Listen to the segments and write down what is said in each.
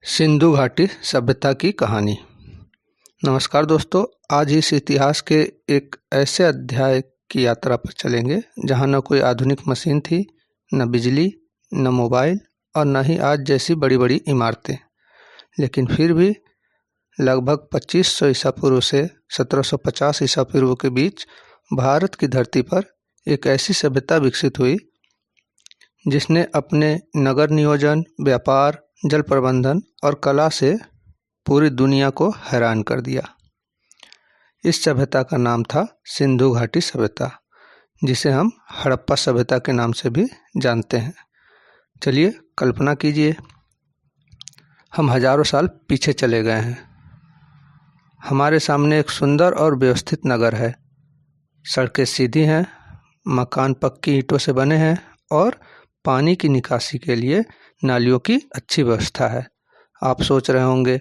सिंधु घाटी सभ्यता की कहानी। नमस्कार दोस्तों, आज इस इतिहास के एक ऐसे अध्याय की यात्रा पर चलेंगे जहां न कोई आधुनिक मशीन थी, न बिजली, न मोबाइल और न ही आज जैसी बड़ी बड़ी इमारतें। लेकिन फिर भी लगभग 2500 ईसा पूर्व से 1750 ईसा पूर्व के बीच भारत की धरती पर एक ऐसी सभ्यता विकसित हुई जिसने अपने नगर नियोजन, व्यापार, जल प्रबंधन और कला से पूरी दुनिया को हैरान कर दिया। इस सभ्यता का नाम था सिंधु घाटी सभ्यता, जिसे हम हड़प्पा सभ्यता के नाम से भी जानते हैं। चलिए कल्पना कीजिए, हम हजारों साल पीछे चले गए हैं। हमारे सामने एक सुंदर और व्यवस्थित नगर है। सड़कें सीधी हैं, मकान पक्की ईंटों से बने हैं और पानी की निकासी के लिए नालियों की अच्छी व्यवस्था है। आप सोच रहे होंगे,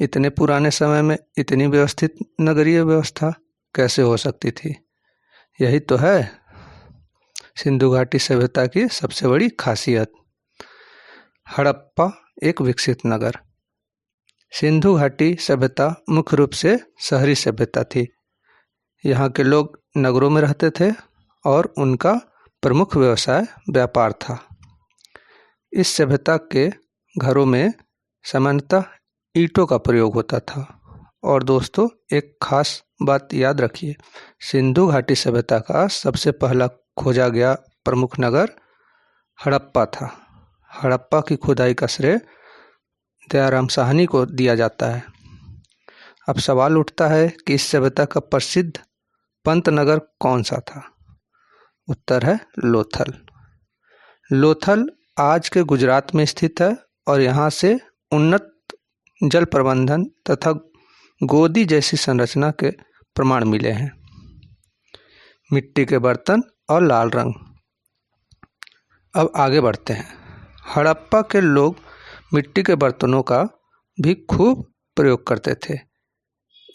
इतने पुराने समय में इतनी व्यवस्थित नगरीय व्यवस्था कैसे हो सकती थी? यही तो है सिंधु घाटी सभ्यता की सबसे बड़ी खासियत। हड़प्पा एक विकसित नगर। सिंधु घाटी सभ्यता मुख्य रूप से शहरी सभ्यता थी। यहाँ के लोग नगरों में रहते थे और उनका प्रमुख व्यवसाय व्यापार था। इस सभ्यता के घरों में सामान्यतः ईंटों का प्रयोग होता था। और दोस्तों, एक खास बात याद रखिए, सिंधु घाटी सभ्यता का सबसे पहला खोजा गया प्रमुख नगर हड़प्पा था। हड़प्पा की खुदाई का श्रेय दयाराम साहनी को दिया जाता है। अब सवाल उठता है कि इस सभ्यता का प्रसिद्ध पंत नगर कौन सा था? उत्तर है लोथल। लोथल आज के गुजरात में स्थित है और यहाँ से उन्नत जल प्रबंधन तथा गोदी जैसी संरचना के प्रमाण मिले हैं। मिट्टी के बर्तन और लाल रंग। अब आगे बढ़ते हैं। हड़प्पा के लोग मिट्टी के बर्तनों का भी खूब प्रयोग करते थे।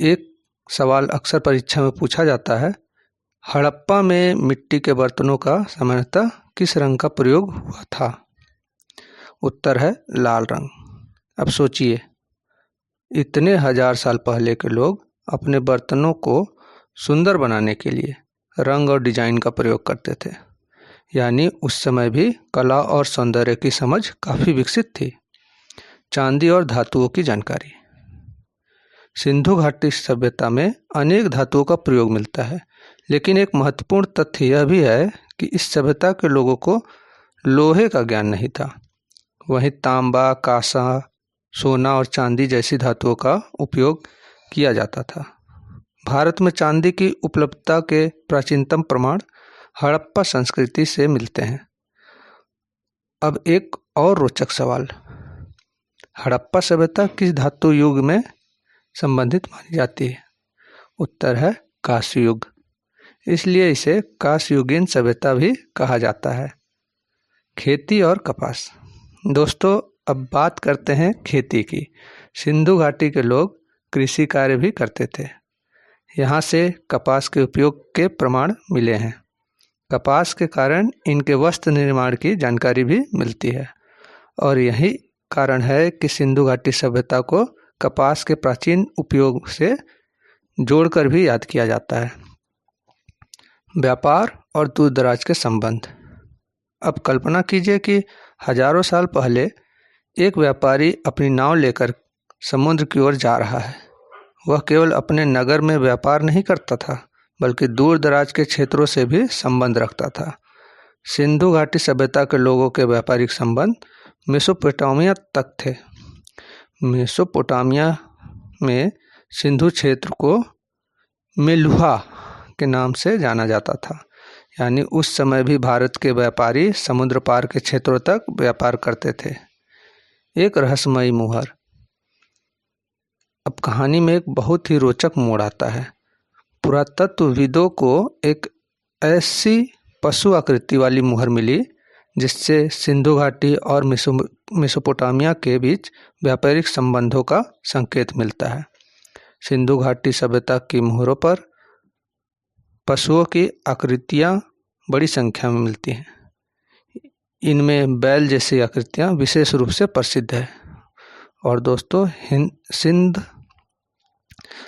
एक सवाल अक्सर परीक्षा में पूछा जाता है, हड़प्पा में मिट्टी के बर्तनों का सामान्यतः किस रंग का प्रयोग हुआ था? उत्तर है लाल रंग। अब सोचिए, इतने हजार साल पहले के लोग अपने बर्तनों को सुंदर बनाने के लिए रंग और डिजाइन का प्रयोग करते थे। यानी उस समय भी कला और सौंदर्य की समझ काफ़ी विकसित थी। चांदी और धातुओं की जानकारी। सिंधु घाटी सभ्यता में अनेक धातुओं का प्रयोग मिलता है, लेकिन एक महत्वपूर्ण तथ्य यह भी है कि इस सभ्यता के लोगों को लोहे का ज्ञान नहीं था। वहीं तांबा, कांसा, सोना और चांदी जैसी धातुओं का उपयोग किया जाता था। भारत में चांदी की उपलब्धता के प्राचीनतम प्रमाण हड़प्पा संस्कृति से मिलते हैं। अब एक और रोचक सवाल, हड़प्पा सभ्यता किस धातु युग में संबंधित मानी जाती है? उत्तर है कांस्य युग। इसलिए इसे कांस्य युगीन सभ्यता भी कहा जाता है। खेती और कपास। दोस्तों, अब बात करते हैं खेती की। सिंधु घाटी के लोग कृषि कार्य भी करते थे। यहाँ से कपास के उपयोग के प्रमाण मिले हैं। कपास के कारण इनके वस्त्र निर्माण की जानकारी भी मिलती है और यही कारण है कि सिंधु घाटी सभ्यता को कपास के प्राचीन उपयोग से जोड़कर भी याद किया जाता है। व्यापार और दूर दराज के संबंध। अब कल्पना कीजिए कि हजारों साल पहले एक व्यापारी अपनी नाव लेकर समुद्र की ओर जा रहा है। वह केवल अपने नगर में व्यापार नहीं करता था, बल्कि दूर दराज के क्षेत्रों से भी संबंध रखता था। सिंधु घाटी सभ्यता के लोगों के व्यापारिक संबंध मेसोपोटामिया तक थे। मेसोपोटामिया में सिंधु क्षेत्र को मेलुहा के नाम से जाना जाता था। यानी उस समय भी भारत के व्यापारी समुद्र पार के क्षेत्रों तक व्यापार करते थे। एक रहस्यमयी मुहर। अब कहानी में एक बहुत ही रोचक मोड़ आता है। पुरातत्वविदों को एक ऐसी पशु आकृति वाली मुहर मिली जिससे सिंधु घाटी और मेसोपोटामिया के बीच व्यापारिक संबंधों का संकेत मिलता है। सिंधु घाटी सभ्यता की मुहरों पर पशुओं की आकृतियाँ बड़ी संख्या में मिलती हैं। इनमें बैल जैसी आकृतियाँ विशेष रूप से प्रसिद्ध है और दोस्तों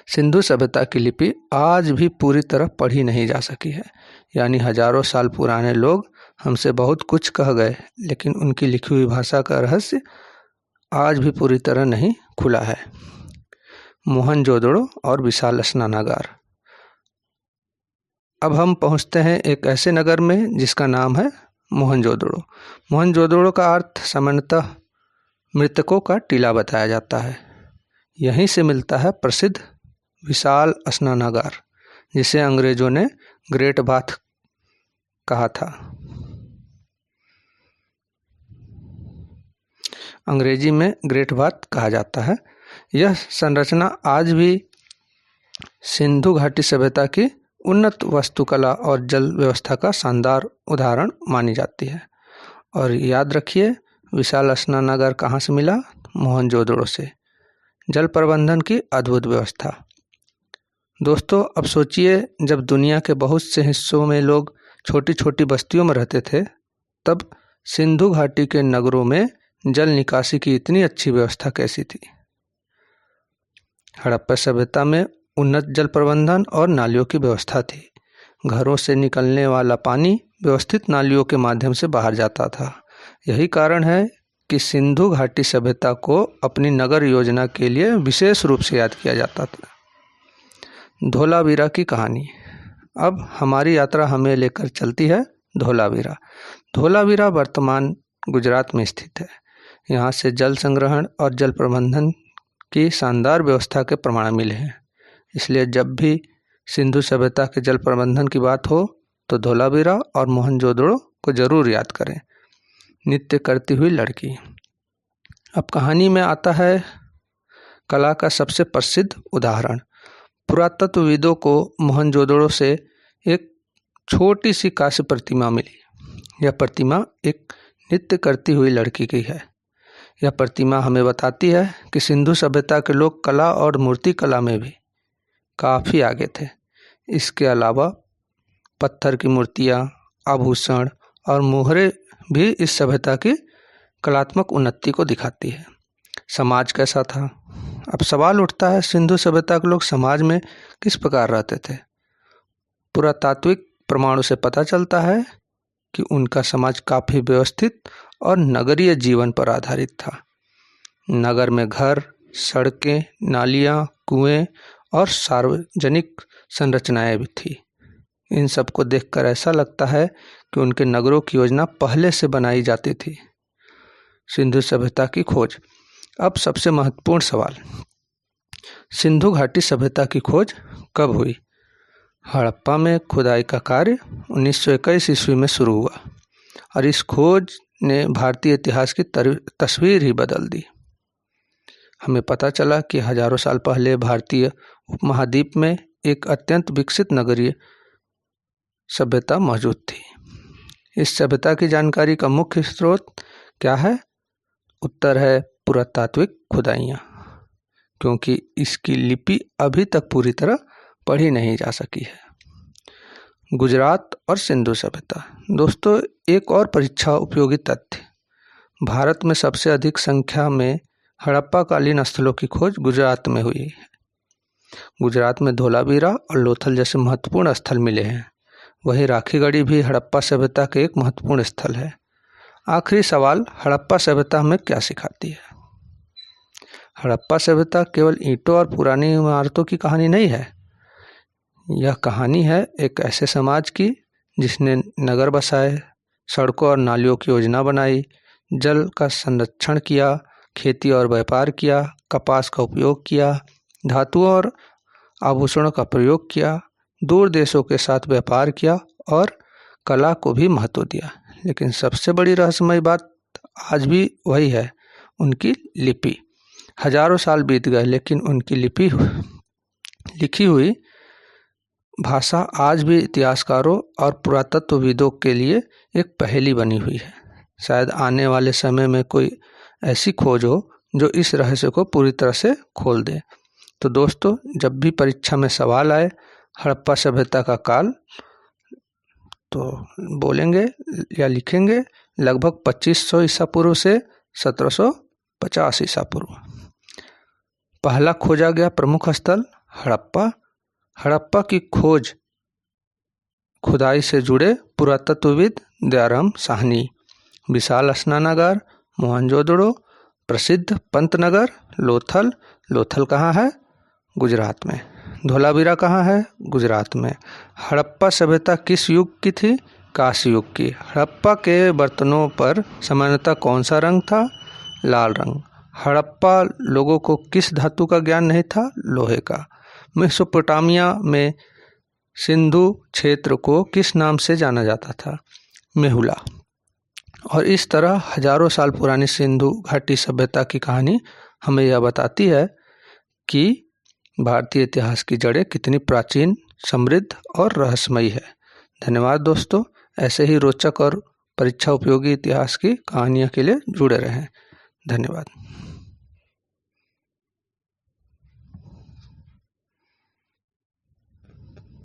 सिंधु सभ्यता की लिपि आज भी पूरी तरह पढ़ी नहीं जा सकी है। यानी हजारों साल पुराने लोग हमसे बहुत कुछ कह गए, लेकिन उनकी लिखी हुई भाषा का रहस्य आज भी पूरी तरह नहीं खुला है। मोहनजोदड़ो और विशाल स्नानागार। अब हम पहुंचते हैं एक ऐसे नगर में जिसका नाम है मोहनजोदड़ो। मोहनजोदड़ो का अर्थ सामान्यतः मृतकों का टीला बताया जाता है। यहीं से मिलता है प्रसिद्ध विशाल स्नानागार, जिसे अंग्रेजों ने ग्रेट बाथ कहा था। अंग्रेजी में ग्रेट बाथ कहा जाता है। यह संरचना आज भी सिंधु घाटी सभ्यता की उन्नत वास्तुकला और जल व्यवस्था का शानदार उदाहरण मानी जाती है। और याद रखिए, विशाल स्नानागार कहाँ से मिला? मोहनजोदड़ो से। जल प्रबंधन की अद्भुत व्यवस्था। दोस्तों, अब सोचिए, जब दुनिया के बहुत से हिस्सों में लोग छोटी छोटी बस्तियों में रहते थे, तब सिंधु घाटी के नगरों में जल निकासी की इतनी अच्छी व्यवस्था कैसी थी? हड़प्पा सभ्यता में उन्नत जल प्रबंधन और नालियों की व्यवस्था थी। घरों से निकलने वाला पानी व्यवस्थित नालियों के माध्यम से बाहर जाता था। यही कारण है कि सिंधु घाटी सभ्यता को अपनी नगर योजना के लिए विशेष रूप से याद किया जाता था। धोलावीरा की कहानी। अब हमारी यात्रा हमें लेकर चलती है धोलावीरा। धोलावीरा वर्तमान गुजरात में स्थित है। यहाँ से जल संग्रहण और जल प्रबंधन की शानदार व्यवस्था के प्रमाण मिले हैं। इसलिए जब भी सिंधु सभ्यता के जल प्रबंधन की बात हो तो धोलावीरा और मोहनजोदड़ो को जरूर याद करें। नृत्य करती हुई लड़की। अब कहानी में आता है कला का सबसे प्रसिद्ध उदाहरण। पुरातत्वविदों को मोहनजोदड़ो से एक छोटी सी कांस्य प्रतिमा मिली। यह प्रतिमा एक नृत्य करती हुई लड़की की है। यह प्रतिमा हमें बताती है कि सिंधु सभ्यता के लोग कला और मूर्ति कला में भी काफ़ी आगे थे। इसके अलावा पत्थर की मूर्तियाँ, आभूषण और मोहरे भी इस सभ्यता की कलात्मक उन्नति को दिखाती है। समाज कैसा था? अब सवाल उठता है, सिंधु सभ्यता के लोग समाज में किस प्रकार रहते थे? पुरातात्विक प्रमाणों से पता चलता है कि उनका समाज काफ़ी व्यवस्थित और नगरीय जीवन पर आधारित था। नगर में घर, सड़कें, नालियाँ, कुएं और सार्वजनिक संरचनाएं भी थी। इन सब को देखकर ऐसा लगता है कि उनके नगरों की योजना पहले से बनाई जाती थी। सिंधु सभ्यता की खोज। अब सबसे महत्वपूर्ण सवाल, सिंधु घाटी सभ्यता की खोज कब हुई? हड़प्पा में खुदाई का कार्य 1921 ईस्वी में शुरू हुआ और इस खोज ने भारतीय इतिहास की तस्वीर ही बदल दी। हमें पता चला कि हजारों साल पहले भारतीय उपमहाद्वीप में एक अत्यंत विकसित नगरीय सभ्यता मौजूद थी। इस सभ्यता की जानकारी का मुख्य स्रोत क्या है? उत्तर है पुरातात्विक खुदाइयाँ, क्योंकि इसकी लिपि अभी तक पूरी तरह पढ़ी नहीं जा सकी है। गुजरात और सिंधु सभ्यता। दोस्तों, एक और परीक्षा उपयोगी तथ्य, भारत में सबसे अधिक संख्या में हड़प्पा कालीन स्थलों की खोज गुजरात में हुई है। गुजरात में धोलावीरा और लोथल जैसे महत्वपूर्ण स्थल मिले हैं। वहीं राखीगढ़ी भी हड़प्पा सभ्यता के एक महत्वपूर्ण स्थल है। आखिरी सवाल, हड़प्पा सभ्यता हमें क्या सिखाती है? हड़प्पा सभ्यता केवल ईंटों और पुरानी इमारतों की कहानी नहीं है। यह कहानी है एक ऐसे समाज की जिसने नगर बसाए, सड़कों और नालियों की योजना बनाई, जल का संरक्षण किया, खेती और व्यापार किया, कपास का उपयोग किया, धातुओं और आभूषणों का प्रयोग किया, दूर देशों के साथ व्यापार किया और कला को भी महत्व दिया। लेकिन सबसे बड़ी रहस्यमय बात आज भी वही है, उनकी लिपि। हजारों साल बीत गए, लेकिन उनकी लिखी हुई भाषा आज भी इतिहासकारों और पुरातत्वविदों के लिए एक पहेली बनी हुई है। शायद आने वाले समय में कोई ऐसी खोज हो जो इस रहस्य को पूरी तरह से खोल दे। तो दोस्तों, जब भी परीक्षा में सवाल आए हड़प्पा सभ्यता का काल, तो बोलेंगे या लिखेंगे लगभग 2500 ईसा पूर्व से 1750 ईसा पूर्व। पहला खोजा गया प्रमुख स्थल हड़प्पा। हड़प्पा की खोज खुदाई से जुड़े पुरातत्वविद दयाराम साहनी। विशाल स्नानागार मोहनजोदड़ो। प्रसिद्ध पंतनगर लोथल। लोथल कहाँ है? गुजरात में। धोलावीरा कहाँ है? गुजरात में। हड़प्पा सभ्यता किस युग की थी? कांस्य युग की। हड़प्पा के बर्तनों पर सामान्यतः कौन सा रंग था? लाल रंग। हड़प्पा लोगों को किस धातु का ज्ञान नहीं था? लोहे का। मेसोपोटामिया में सिंधु क्षेत्र को किस नाम से जाना जाता था? मेहुला। और इस तरह हजारों साल पुरानी सिंधु घाटी सभ्यता की कहानी हमें यह बताती है कि भारतीय इतिहास की जड़ें कितनी प्राचीन, समृद्ध और रहस्यमयी है। धन्यवाद दोस्तों। ऐसे ही रोचक और परीक्षा उपयोगी इतिहास की कहानियों के लिए जुड़े रहें। धन्यवाद।